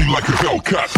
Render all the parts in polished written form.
me like a Hellcat.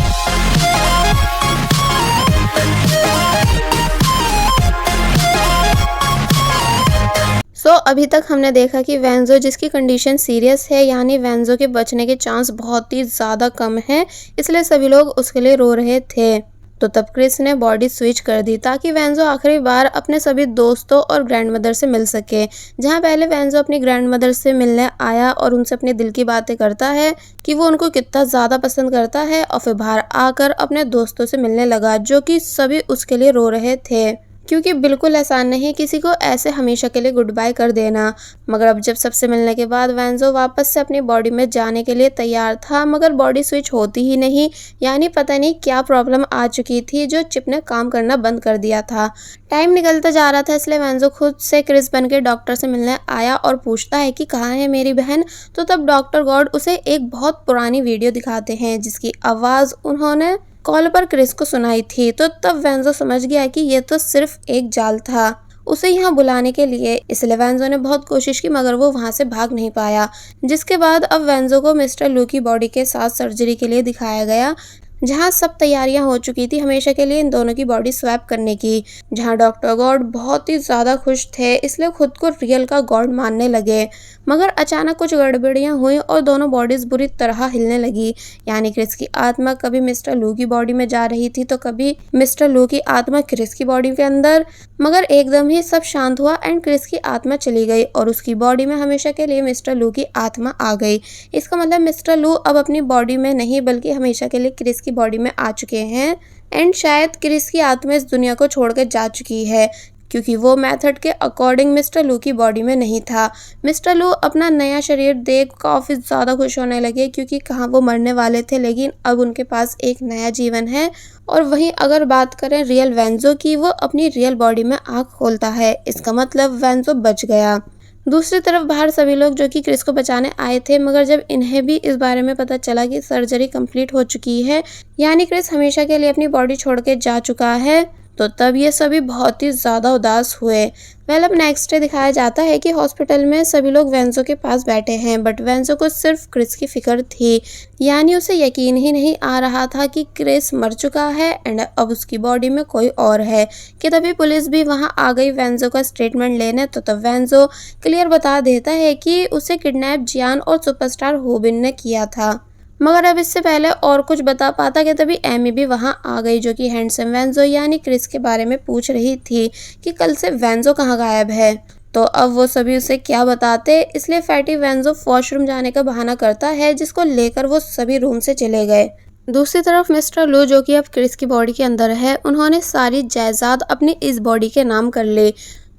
अभी तक हमने देखा कि वेंजो जिसकी कंडीशन सीरियस है, यानी वेंजो के बचने के चांस बहुत ही ज़्यादा कम है, इसलिए सभी लोग उसके लिए रो रहे थे। तो तब क्रिस ने बॉडी स्विच कर दी ताकि वेंजो आखिरी बार अपने सभी दोस्तों और ग्रैंडमदर से मिल सके। जहां पहले वेंजो अपनी ग्रैंडमदर से मिलने आया और उनसे अपने दिल की बातें करता है कि वो उनको कितना ज़्यादा पसंद करता है, और फिर बाहर आकर अपने दोस्तों से मिलने लगा जो कि सभी उसके लिए रो रहे थे, क्योंकि बिल्कुल आसान नहीं किसी को ऐसे हमेशा के लिए गुड बाय कर देना। मगर अब जब सबसे मिलने के बाद वेंजो वापस से अपनी बॉडी में जाने के लिए तैयार था, मगर बॉडी स्विच होती ही नहीं, यानी पता नहीं क्या प्रॉब्लम आ चुकी थी जो चिप ने काम करना बंद कर दिया था। टाइम निकलता जा रहा था, इसलिए वेंजो खुद से क्रिस बन के डॉक्टर से मिलने आया और पूछता है कि कहाँ है मेरी बहन। तो तब डॉक्टर गॉड उसे एक बहुत पुरानी वीडियो दिखाते हैं जिसकी आवाज़ उन्होंने कॉल पर क्रिस को सुनाई थी। तो तब वेंजो समझ गया कि ये तो सिर्फ एक जाल था उसे यहाँ बुलाने के लिए, इसलिए वेंजो ने बहुत कोशिश की मगर वो वहाँ से भाग नहीं पाया। जिसके बाद अब वेंजो को मिस्टर लू की बॉडी के साथ सर्जरी के लिए दिखाया गया, जहां सब तैयारियां हो चुकी थी हमेशा के लिए इन दोनों की बॉडी स्वैप करने की। जहां डॉक्टर गॉड बहुत ही ज़्यादा खुश थे, इसलिए खुद को रियल का गॉड मानने लगे। मगर अचानक कुछ गड़बड़ियां हुई और दोनों बॉडीज बुरी तरह हिलने लगी, यानी क्रिस की आत्मा कभी मिस्टर लू की बॉडी में जा रही थी तो कभी मिस्टर लू की आत्मा क्रिस की बॉडी के अंदर। मगर एकदम ही सब शांत हुआ एंड क्रिस की आत्मा चली गई और उसकी बॉडी में हमेशा के लिए मिस्टर लू की आत्मा आ गई। इसका मतलब मिस्टर लू अब अपनी बॉडी में नहीं बल्कि हमेशा के लिए क्रिस की बॉडी में आ चुके हैं, एंड शायद क्रिस की आत्मा इस दुनिया को छोड़कर जा चुकी है, क्योंकि वो मेथड के अकॉर्डिंग मिस्टर लू की बॉडी में नहीं था। मिस्टर लू अपना नया शरीर देख काफ़ी ज़्यादा खुश होने लगे, क्योंकि कहाँ वो मरने वाले थे लेकिन अब उनके पास एक नया जीवन है। और वहीं अगर बात करें रियल वेंजो की, वो अपनी रियल बॉडी में आँख खोलता है, इसका मतलब वेंजो बच गया। दूसरी तरफ बाहर सभी लोग जो कि क्रिस को बचाने आए थे, मगर जब इन्हें भी इस बारे में पता चला कि सर्जरी कंप्लीट हो चुकी है, यानी क्रिस हमेशा के लिए अपनी बॉडी छोड़ के जा चुका है, तो तब ये सभी बहुत ही ज़्यादा उदास हुए। अब नेक्स्ट डे दिखाया जाता है कि हॉस्पिटल में सभी लोग वेंजो के पास बैठे हैं, बट वेंजो को सिर्फ क्रिस की फिक्र थी, यानी उसे यकीन ही नहीं आ रहा था कि क्रिस मर चुका है एंड अब उसकी बॉडी में कोई और है। कि तभी पुलिस भी वहां आ गई वेंजो का स्टेटमेंट लेने, तो तब वेंजो क्लियर बता देता है कि उसे किडनैप जियान और सुपरस्टार होबिन ने किया था। मगर अब इससे पहले और कुछ बता पाता कि तभी एमी भी वहां आ गई, जो कि हैंडसम वेंजो यानी क्रिस के बारे में पूछ रही थी कि कल से वेंजो कहाँ गायब है। तो अब वो सभी उसे क्या बताते, इसलिए फैटी वेंजो वॉशरूम जाने का बहाना करता है, जिसको लेकर वो सभी रूम से चले गए। दूसरी तरफ मिस्टर लू जो कि अब क्रिस की बॉडी के अंदर है, उन्होंने सारी जायदाद अपनी इस बॉडी के नाम कर ली,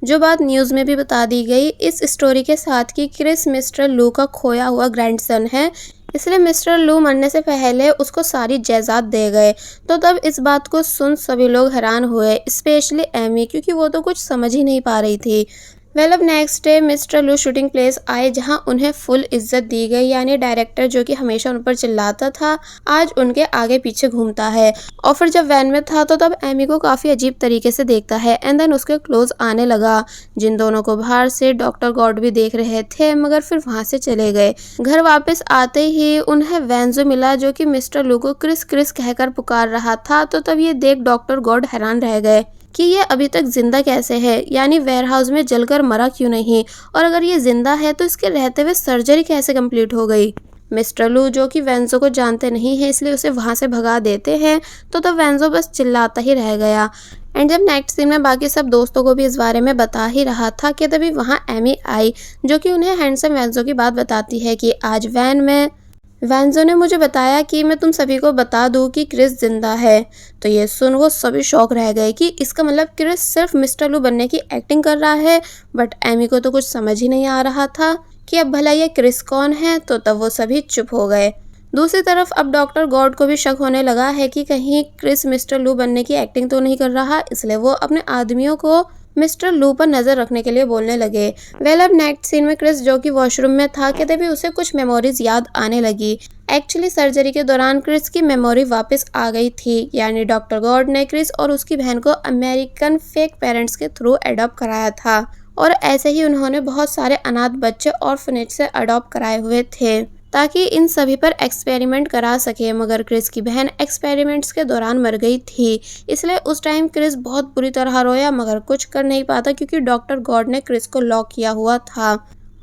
जो बात न्यूज़ में भी बता दी गई इस स्टोरी के साथ कि क्रिस मिस्टर लू का खोया हुआ ग्रैंडसन है, इसलिए मिस्टर लू मरने से पहले उसको सारी जायदाद दे गए। तो तब इस बात को सुन सभी लोग हैरान हुए, स्पेशली एमी, क्योंकि वो तो कुछ समझ ही नहीं पा रही थी। अब नेक्स्ट डे मिस्टर लू शूटिंग प्लेस आए, जहां उन्हें फुल इज्जत दी गई, यानी डायरेक्टर जो कि हमेशा उन पर चिल्लाता था आज उनके आगे पीछे घूमता है। और फिर जब वैन में था तो तब एमी को काफ़ी अजीब तरीके से देखता है एंड देन उसके क्लोज आने लगा। जिन दोनों को बाहर से डॉक्टर गॉड भी देख रहे थे, मगर फिर वहां से चले गए। घर वापस आते ही उन्हें वेंजो मिला, जो कि मिस्टर लू को क्रिस क्रिस कहकर पुकार रहा था। तो तब ये देख डॉक्टर गॉड हैरान रह गए कि ये अभी तक जिंदा कैसे है, यानी वेयरहाउस में जलकर मरा क्यों नहीं, और अगर ये जिंदा है तो इसके रहते हुए सर्जरी कैसे कंप्लीट हो गई। मिस्टर लू जो कि वेंजो को जानते नहीं है, इसलिए उसे वहां से भगा देते हैं। तो तब वेंजो बस चिल्लाता ही रह गया। एंड जब नेक्स्ट सीन में बाकी सब दोस्तों को भी इस बारे में बता ही रहा था कि तभी वहाँ एमी आई, जो कि उन्हें हैंडसम वेंजो की बात बताती है कि आज वैन में वेंजो ने मुझे बताया कि मैं तुम सभी को बता दूं कि क्रिस जिंदा है। तो ये सुन वो सभी शॉक रह गए कि इसका मतलब क्रिस सिर्फ मिस्टर लू बनने की एक्टिंग कर रहा है। बट एमी को तो कुछ समझ ही नहीं आ रहा था कि अब भला ये क्रिस कौन है। तो तब वो सभी चुप हो गए। दूसरी तरफ अब डॉक्टर गॉड को भी शक होने लगा है कि कहीं क्रिस मिस्टर लू बनने की एक्टिंग तो नहीं कर रहा, इसलिए वो अपने आदमियों को मिस्टर लू पर नजर रखने के लिए बोलने लगे। अब नेक्स्ट सीन में क्रिस जो कि वॉशरूम में था कि तभी उसे कुछ मेमोरीज याद आने लगी। एक्चुअली सर्जरी के दौरान क्रिस की मेमोरी वापस आ गई थी, यानी डॉक्टर गॉड ने क्रिस और उसकी बहन को अमेरिकन फेक पेरेंट्स के थ्रू अडॉप्ट कराया था, और ऐसे ही उन्होंने बहुत सारे अनाथ बच्चे ऑर्फनेज से अडॉप्ट कराए हुए थे। ताकि इन सभी पर एक्सपेरिमेंट करा सके, मगर क्रिस की बहन एक्सपेरिमेंट्स के दौरान मर गई थी। इसलिए उस टाइम क्रिस बहुत बुरी तरह रोया, मगर कुछ कर नहीं पाता क्योंकि डॉक्टर गॉड ने क्रिस को लॉक किया हुआ था।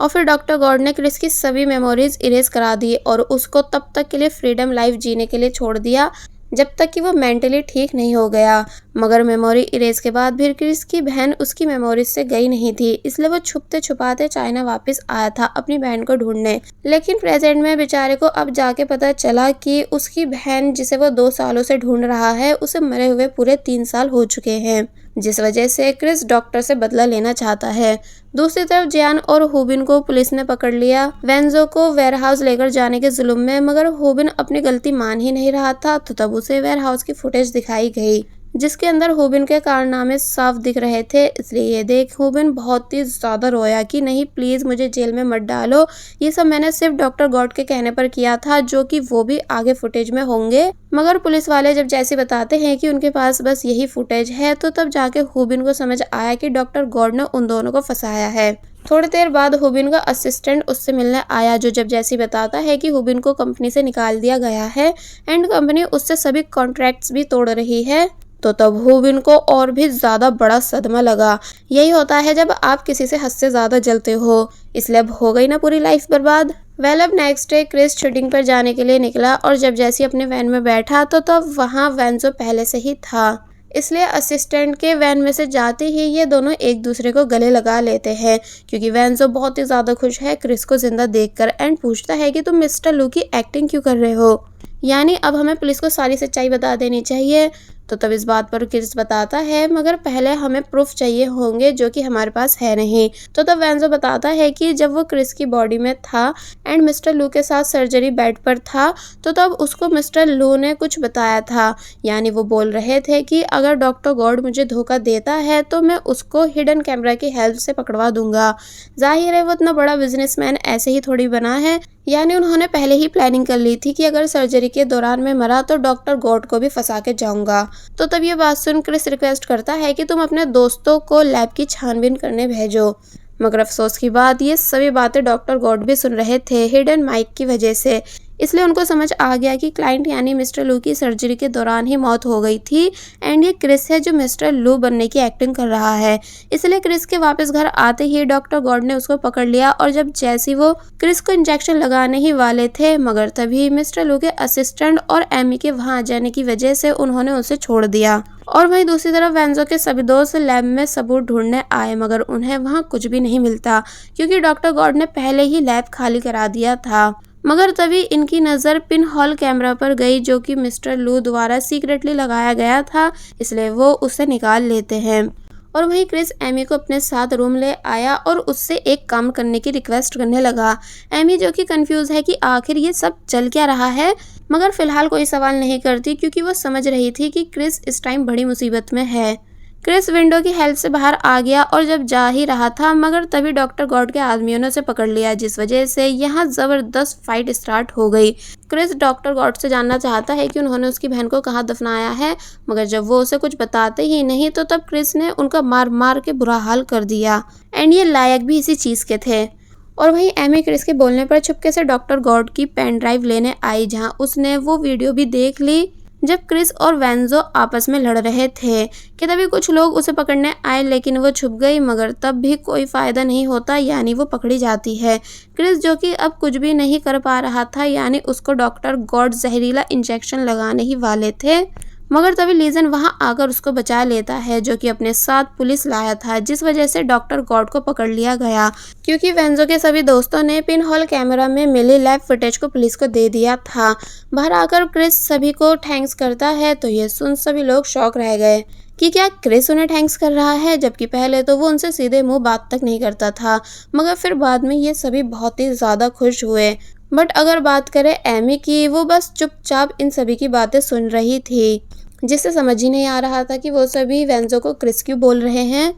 और फिर डॉक्टर गॉड ने क्रिस की सभी मेमोरीज इरेज करा दी और उसको तब तक के लिए फ्रीडम लाइफ जीने के लिए छोड़ दिया जब तक कि वो मेंटली ठीक नहीं हो गया। मगर मेमोरी इरेज के बाद भी क्रिस की बहन उसकी मेमोरीज से गई नहीं थी, इसलिए वो छुपते छुपाते चाइना वापस आया था अपनी बहन को ढूंढने। लेकिन प्रेजेंट में बेचारे को अब जाके पता चला कि उसकी बहन जिसे वो 2 सालों से ढूंढ रहा है, उसे मरे हुए पूरे 3 साल हो चुके हैं, जिस वजह से क्रिस डॉक्टर से बदला लेना चाहता है। दूसरी तरफ जियान और हुबिन को पुलिस ने पकड़ लिया वेंजो को वेयरहाउस लेकर जाने के जुल्म में, मगर हुबिन अपनी गलती मान ही नहीं रहा था। तो तब उसे वेयरहाउस की फुटेज दिखाई गई जिसके अंदर हुबिन के कारनामे साफ दिख रहे थे। इसलिए ये देख हुबिन बहुत ही ज्यादा रोया कि नहीं प्लीज मुझे जेल में मत डालो, ये सब मैंने सिर्फ डॉक्टर गॉड के कहने पर किया था, जो कि वो भी आगे फुटेज में होंगे। मगर पुलिस वाले जब जैसे बताते हैं कि उनके पास बस यही फुटेज है, तो तब जाके हुबिन को समझ आया कि डॉक्टर गॉड ने उन दोनों को फंसाया है। थोड़ी देर बाद हुबिन का असिस्टेंट उससे मिलने आया, जो जब जैसी बताता है कि हुबिन को कंपनी से निकाल दिया गया है एंड कंपनी उससे सभी कॉन्ट्रैक्ट्स भी तोड़ रही है। तो तब हुबिन को और भी ज्यादा बड़ा सदमा लगा। यही होता है जब आप किसी से हद से ज्यादा जलते हो, इसलिए अब हो गई ना पूरी लाइफ बर्बाद। अब नेक्स्ट डे क्रिस शूटिंग पर जाने के लिए निकला और जब जैसे अपने वैन में बैठा तो तब वहाँ वेंजो पहले से ही था। इसलिए असिस्टेंट के वैन में से जाते ही ये दोनों एक दूसरे को गले लगा लेते हैं, क्योंकि वेंजो बहुत ही ज्यादा खुश है क्रिस को जिंदा देखकर एंड पूछता है कि तुम मिस्टर लू की एक्टिंग क्यों कर रहे हो, यानी अब हमें पुलिस को सारी सच्चाई बता देनी चाहिए। तो तब इस बात पर क्रिस बताता है मगर पहले हमें प्रूफ चाहिए होंगे जो कि हमारे पास है नहीं। तो तब वेंजो बताता है कि जब वो क्रिस की बॉडी में था एंड मिस्टर लू के साथ सर्जरी बेड पर था, तो तब उसको मिस्टर लू ने कुछ बताया था, यानी वो बोल रहे थे कि अगर डॉक्टर गॉड मुझे धोखा देता है तो मैं उसको हिडन कैमरा की हेल्प से पकड़वा दूंगा। जाहिर है वो इतना बड़ा बिजनेसमैन ऐसे ही थोड़ी बना है, यानी उन्होंने पहले ही प्लानिंग कर ली थी कि अगर सर्जरी के दौरान मैं मरा तो डॉक्टर गॉड को भी फंसा के जाऊंगा। तो तब ये बात सुन क्रिस रिक्वेस्ट करता है कि तुम अपने दोस्तों को लैब की छानबीन करने भेजो, मगर अफसोस की बात ये सभी बातें डॉक्टर गॉड भी सुन रहे थे हिडन माइक की वजह से। इसलिए उनको समझ आ गया कि क्लाइंट यानी मिस्टर लू की सर्जरी के दौरान ही मौत हो गई थी एंड ये क्रिस है जो मिस्टर लू बनने की एक्टिंग कर रहा है। इसलिए क्रिस के वापस घर आते ही डॉक्टर गॉड ने उसको पकड़ लिया और जब जैसे वो क्रिस को इंजेक्शन लगाने ही वाले थे, मगर तभी मिस्टर लू के असिस्टेंट और एमी के वहां आ जाने की वजह से उन्होंने उसे छोड़ दिया। और वहीं दूसरी तरफ वेंजो के सभी दोस्त लैब में सबूत ढूंढने आए, मगर उन्हें वहां कुछ भी नहीं मिलता क्योंकि डॉक्टर गॉड ने पहले ही लैब खाली करा दिया था। मगर तभी इनकी नज़र पिन हॉल कैमरा पर गई जो कि मिस्टर लू द्वारा सीक्रेटली लगाया गया था, इसलिए वो उसे निकाल लेते हैं। और वहीं क्रिस एमी को अपने साथ रूम ले आया और उससे एक काम करने की रिक्वेस्ट करने लगा। एमी जो कि कंफ्यूज है कि आखिर ये सब चल क्या रहा है, मगर फिलहाल कोई सवाल नहीं करती क्योंकि वो समझ रही थी कि क्रिस इस टाइम बड़ी मुसीबत में है। क्रिस विंडो की हेल्प से बाहर आ गया और जब जा ही रहा था, मगर तभी डॉक्टर गॉड के आदमियों ने उसे पकड़ लिया, जिस वजह से यहाँ जबरदस्त फाइट स्टार्ट हो गई। क्रिस डॉक्टर गॉड से जानना चाहता है कि उन्होंने उसकी बहन को कहाँ दफनाया है, मगर जब वो उसे कुछ बताते ही नहीं तो तब क्रिस ने उनका मार मार के बुरा हाल कर दिया एंड ये लायक भी इसी चीज के थे। और वहीं एमी क्रिस के बोलने पर चुपके से डॉक्टर गॉड की पेन ड्राइव लेने आई, जहाँ उसने वो वीडियो भी देख ली जब क्रिस और वेंजो आपस में लड़ रहे थे कि तभी कुछ लोग उसे पकड़ने आए, लेकिन वो छुप गई, मगर तब भी कोई फायदा नहीं होता, यानी वो पकड़ी जाती है। क्रिस जो कि अब कुछ भी नहीं कर पा रहा था, यानी उसको डॉक्टर गॉड जहरीला इंजेक्शन लगाने ही वाले थे, मगर तभी लीजन वहां आकर उसको बचा लेता है जो कि अपने साथ पुलिस लाया था, जिस वजह से डॉक्टर गॉड को पकड़ लिया गया क्योंकि वेंजो के सभी दोस्तों ने पिन हॉल कैमरा में मिली लैब फुटेज को पुलिस को दे दिया था। बाहर आकर क्रिस सभी को थैंक्स करता है, तो ये सुन सभी लोग शॉक रह गए कि क्या क्रिस उन्हें थैंक्स कर रहा है, जबकि पहले तो वो उनसे सीधे मुंह बात तक नहीं करता था। मगर फिर बाद में ये सभी बहुत ही ज्यादा खुश हुए। बट अगर बात करें एमी की, वो बस चुपचाप इन सभी की बातें सुन रही थी, जिससे समझ ही नहीं आ रहा था कि वो सभी वेंजो को क्रिस क्यों बोल रहे हैं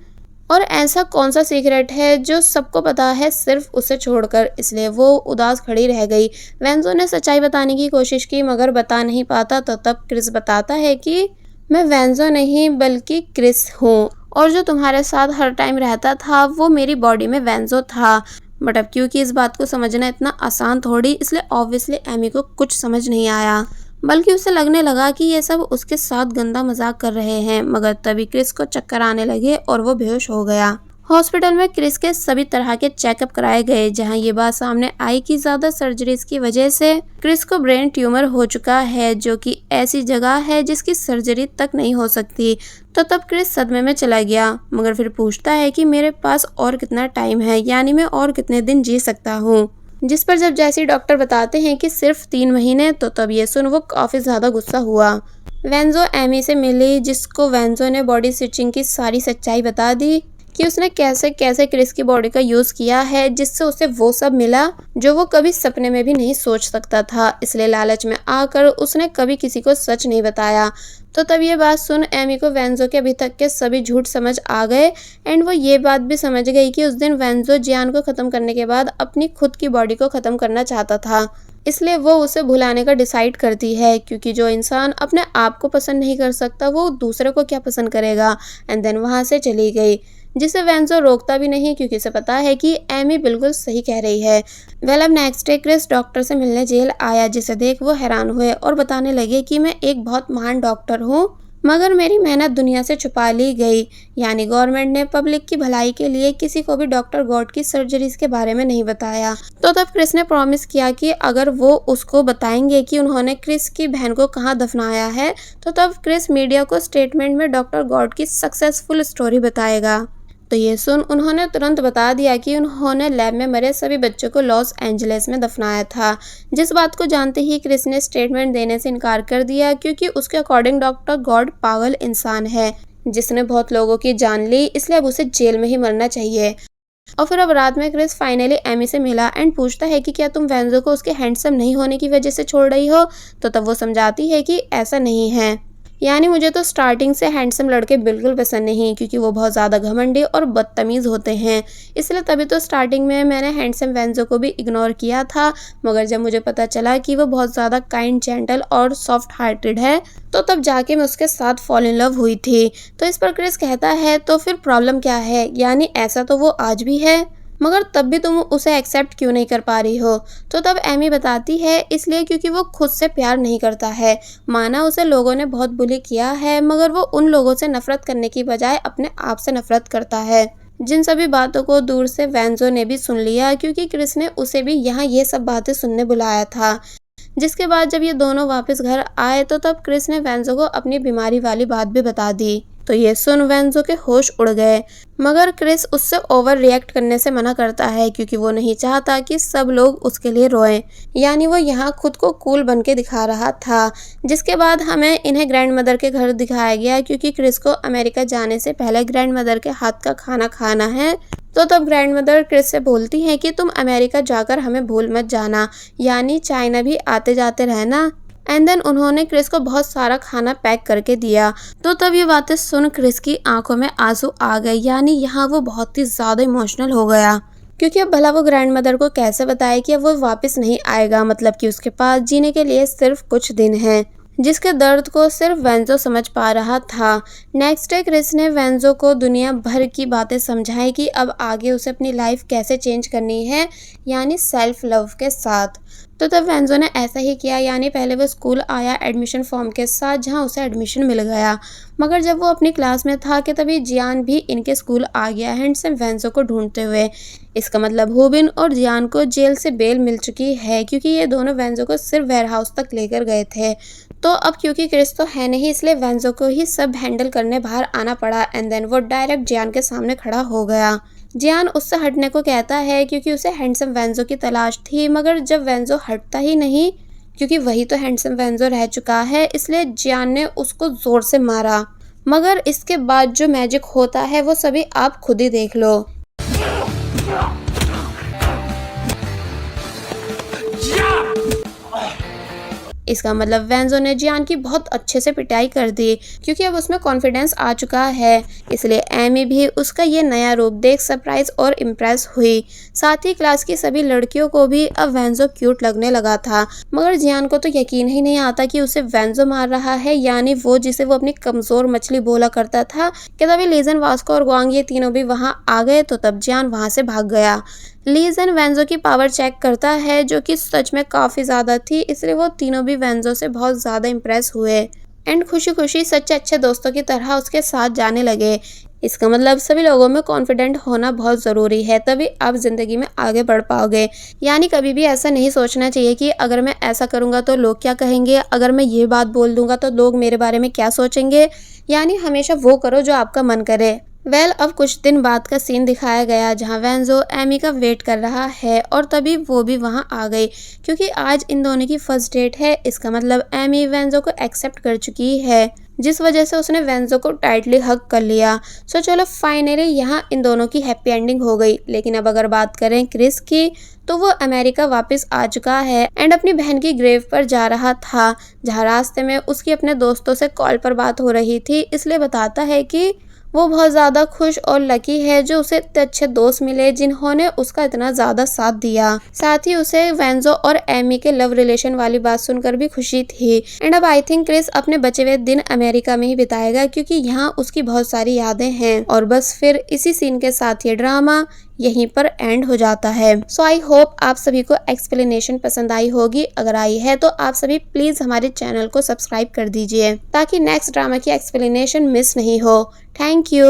और ऐसा कौन सा सीक्रेट है जो सबको पता है सिर्फ उसे छोड़कर। इसलिए वो उदास खड़ी रह गई। वेंजो ने सच्चाई बताने की कोशिश की मगर बता नहीं पाता, तो तब क्रिस बताता है कि मैं वेंजो नहीं बल्कि क्रिस हूँ और जो तुम्हारे साथ हर टाइम रहता था वो मेरी बॉडी में वेंजो था। बट अब क्योंकि इस बात को समझना इतना आसान थोड़ी, इसलिए ऑब्वियसली एमी को कुछ समझ नहीं आया, बल्कि उसे लगने लगा कि ये सब उसके साथ गंदा मजाक कर रहे हैं। मगर तभी क्रिस को चक्कर आने लगे और वो बेहोश हो गया। हॉस्पिटल में क्रिस के सभी तरह के चेकअप कराए गए, जहां ये बात सामने आई कि ज्यादा सर्जरीज की वजह से क्रिस को ब्रेन ट्यूमर हो चुका है, जो कि ऐसी जगह है जिसकी सर्जरी तक नहीं हो सकती। तो तब क्रिस सदमे में चला गया, मगर फिर पूछता है कि मेरे पास और कितना टाइम है, यानी मैं और कितने दिन जी सकता हूँ। जिस पर जब जैसे डॉक्टर बताते हैं कि सिर्फ 3 महीने, तो तब ये सुन वो काफी ज्यादा गुस्सा हुआ। वेंजो एमी से मिली, जिसको वेंजो ने बॉडी स्विचिंग की सारी सच्चाई बता दी कि उसने कैसे कैसे क्रिस की बॉडी का यूज किया है, जिससे उसे वो सब मिला जो वो कभी सपने में भी नहीं सोच सकता था। इसलिए लालच में आकर उसने कभी किसी को सच नहीं बताया। तो तब ये बात सुन एमी को वेंजो के अभी तक के सभी झूठ समझ आ गए, एंड वो ये बात भी समझ गई कि उस दिन वेंजो जियान को खत्म करने के बाद अपनी खुद की बॉडी को खत्म करना चाहता था। इसलिए वो उसे भुलाने का डिसाइड करती है, क्योंकि जो इंसान अपने आप को पसंद नहीं कर सकता वो दूसरे को क्या पसंद करेगा। एंड देन वहाँ से चली गई, जिसे वेंजो रोकता भी नहीं, क्योंकि उसे पता है कि एमी बिल्कुल सही कह रही है। अब नेक्स्ट डे क्रिस डॉक्टर से मिलने जेल आया, जिसे देख वो हैरान हुए और बताने लगे कि मैं एक बहुत महान डॉक्टर हूँ, मगर मेरी मेहनत दुनिया से छुपा ली गई। यानी गवर्नमेंट ने पब्लिक की भलाई के लिए किसी को भी डॉक्टर गॉड की सर्जरीज के बारे में नहीं बताया। तो तब क्रिस ने प्रॉमिस किया कि अगर वो उसको बताएंगे कि उन्होंने क्रिस की बहन को कहाँ दफनाया है, तो तब क्रिस मीडिया को स्टेटमेंट में डॉक्टर गॉड की सक्सेसफुल स्टोरी बताएगा। तो ये सुन उन्होंने तुरंत बता दिया कि उन्होंने लैब में मरे सभी बच्चों को लॉस एंजलिस में दफनाया था। जिस बात को जानते ही क्रिस ने स्टेटमेंट देने से इनकार कर दिया, क्योंकि उसके अकॉर्डिंग डॉक्टर गॉड पागल इंसान है जिसने बहुत लोगों की जान ली, इसलिए अब उसे जेल में ही मरना चाहिए। और फिर अब रात में क्रिस फाइनली एमी से मिला एंड पूछता है कि क्या तुम वेंजो को उसके हैंडसम नहीं होने की वजह से छोड़ रही हो। तो तब वो समझाती है कि ऐसा नहीं है, यानी मुझे तो स्टार्टिंग से हैंडसम लड़के बिल्कुल पसंद नहीं, क्योंकि वो बहुत ज़्यादा घमंडी और बदतमीज़ होते हैं। इसलिए तभी तो स्टार्टिंग में मैंने हैंडसम वेंजो को भी इग्नोर किया था, मगर जब मुझे पता चला कि वो बहुत ज़्यादा काइंड, जेंटल और सॉफ्ट हार्टेड है, तो तब जाके मैं उसके साथ फॉल इन लव हुई थी। तो इस पर क्रिस कहता है तो फिर प्रॉब्लम क्या है, यानी ऐसा तो वो आज भी है, मगर तब भी तुम उसे एक्सेप्ट क्यों नहीं कर पा रही हो। तो तब एमी बताती है इसलिए क्योंकि वो खुद से प्यार नहीं करता है। माना उसे लोगों ने बहुत बुली किया है, मगर वो उन लोगों से नफरत करने की बजाय अपने आप से नफरत करता है। जिन सभी बातों को दूर से वेंजो ने भी सुन लिया, क्योंकि क्रिस ने उसे भी यहाँ ये सब बातें सुनने बुलाया था। जिसके बाद जब ये दोनों वापस घर आए, तो तब क्रिस ने वेंजो को अपनी बीमारी वाली बात भी बता दी। तो ये सुन वेंजो के होश उड़ गए, मगर क्रिस उससे ओवर रिएक्ट करने से मना करता है, क्योंकि वो नहीं चाहता कि सब लोग उसके लिए रोएं। यानी वो यहाँ खुद को कूल बन के दिखा रहा था। जिसके बाद हमें इन्हें ग्रैंड मदर के घर दिखाया गया, क्योंकि क्रिस को अमेरिका जाने से पहले ग्रैंड मदर के हाथ का खाना खाना है। तो तब ग्रैंड मदर क्रिस से बोलती हैं कि तुम अमेरिका जाकर हमें भूल मत जाना, यानी चाइना भी आते जाते रहना। एंड देन उन्होंने क्रिस को बहुत सारा खाना पैक करके दिया। तो तब ये बातें सुन क्रिस की आंखों में आंसू आ गए, यानी यहाँ वो बहुत ही ज़्यादा इमोशनल हो गया, क्योंकि अब भला वो ग्रैंड मदर को कैसे बताए कि अब वो वापस नहीं आएगा, मतलब कि उसके पास जीने के लिए सिर्फ कुछ दिन हैं, जिसके दर्द को सिर्फ वेंजो समझ पा रहा था। नेक्स्ट डे क्रिस ने वेंजो को दुनिया भर की बातें समझाई कि अब आगे उसे अपनी लाइफ कैसे चेंज करनी है, यानी सेल्फ लव के साथ। तो तब वेंजो ने ऐसा ही किया, यानी पहले वो स्कूल आया एडमिशन फॉर्म के साथ, जहां उसे एडमिशन मिल गया। मगर जब वो अपनी क्लास में था कि तभी जियान भी इनके स्कूल आ गया हैंडसम वेंजो को ढूंढते हुए। इसका मतलब हुबिन और जियान को जेल से बेल मिल चुकी है, क्योंकि ये दोनों वेंजो को सिर्फ वेयरहाउस तक लेकर गए थे। तो अब क्योंकि क्रिस तो है नहीं, इसलिए वेंजो को ही सब हैंडल करने बाहर आना पड़ा। एंड देन वो डायरेक्ट जियान के सामने खड़ा हो गया। जियान उससे हटने को कहता है, क्योंकि उसे हैंडसम वेंजो की तलाश थी, मगर जब वेंजो हटता ही नहीं, क्योंकि वही तो हैंडसम वेंजो रह चुका है, इसलिए जियान ने उसको जोर से मारा। मगर इसके बाद जो मैजिक होता है वो सभी आप खुद ही देख लो। इसका मतलब वेंजो ने जियान की बहुत अच्छे से पिटाई कर दी, क्योंकि अब उसमें कॉन्फिडेंस आ चुका है। इसलिए एमी भी उसका ये नया रूप देख सरप्राइज और इम्प्रेस हुई। साथ ही क्लास की सभी लड़कियों को भी अब वेंजो क्यूट लगने लगा था, मगर जियान को तो यकीन ही नहीं आता कि उसे वेंजो मार रहा है, यानी वो जिसे वो अपनी कमजोर मछली बोला करता था। कि तभी लीजन, वास्को और ग्वांग ये तीनों भी वहाँ आ गए। तो तब जियान वहाँ से भाग गया। लीज़ एंड वेंजो की पावर चेक करता है जो कि सच में काफ़ी ज़्यादा थी, इसलिए वो तीनों भी वेंजो से बहुत ज़्यादा इम्प्रेस हुए एंड खुशी खुशी सच्चे अच्छे दोस्तों की तरह उसके साथ जाने लगे। इसका मतलब सभी लोगों में कॉन्फिडेंट होना बहुत ज़रूरी है, तभी आप ज़िंदगी में आगे बढ़ पाओगे। यानी कभी भी ऐसा नहीं सोचना चाहिए कि अगर मैं ऐसा करूँगा तो लोग क्या कहेंगे, अगर मैं ये बात बोल दूँगा तो लोग मेरे बारे में क्या सोचेंगे। यानी हमेशा वो करो जो आपका मन करे। अब कुछ दिन बाद का सीन दिखाया गया जहाँ वेंजो एमी का वेट कर रहा है और तभी वो भी वहाँ आ गई, क्योंकि आज इन दोनों की फर्स्ट डेट है। इसका मतलब एमी वेंजो को एक्सेप्ट कर चुकी है, जिस वजह से उसने वेंजो को टाइटली हग कर लिया। सो चलो फाइनली यहाँ इन दोनों की हैप्पी एंडिंग हो गई। लेकिन अब अगर बात करें क्रिस की, तो वो अमेरिका वापस आ चुका है एंड अपनी बहन की ग्रेव पर जा रहा था, जहाँ रास्ते में उसकी अपने दोस्तों से कॉल पर बात हो रही थी। इसलिए बताता है कि वो बहुत ज़्यादा खुश और लकी है जो उसे इतने अच्छे दोस्त मिले जिन्होंने उसका इतना ज़्यादा साथ दिया। साथ ही उसे वेंजो और एमी के लव रिलेशन वाली बात सुनकर भी खुशी थी। एंड अब आई थिंक क्रिस अपने बचे हुए दिन अमेरिका में ही बिताएगा, क्योंकि यहाँ उसकी बहुत सारी यादें हैं। और बस फिर इसी सीन के साथ ये ड्रामा यहीं पर एंड हो जाता है। सो आई होप आप सभी को एक्सप्लेनेशन पसंद आई होगी। अगर आई है तो आप सभी प्लीज हमारे चैनल को सब्सक्राइब कर दीजिए ताकि नेक्स्ट ड्रामा की एक्सप्लेनेशन मिस नहीं हो। Thank you.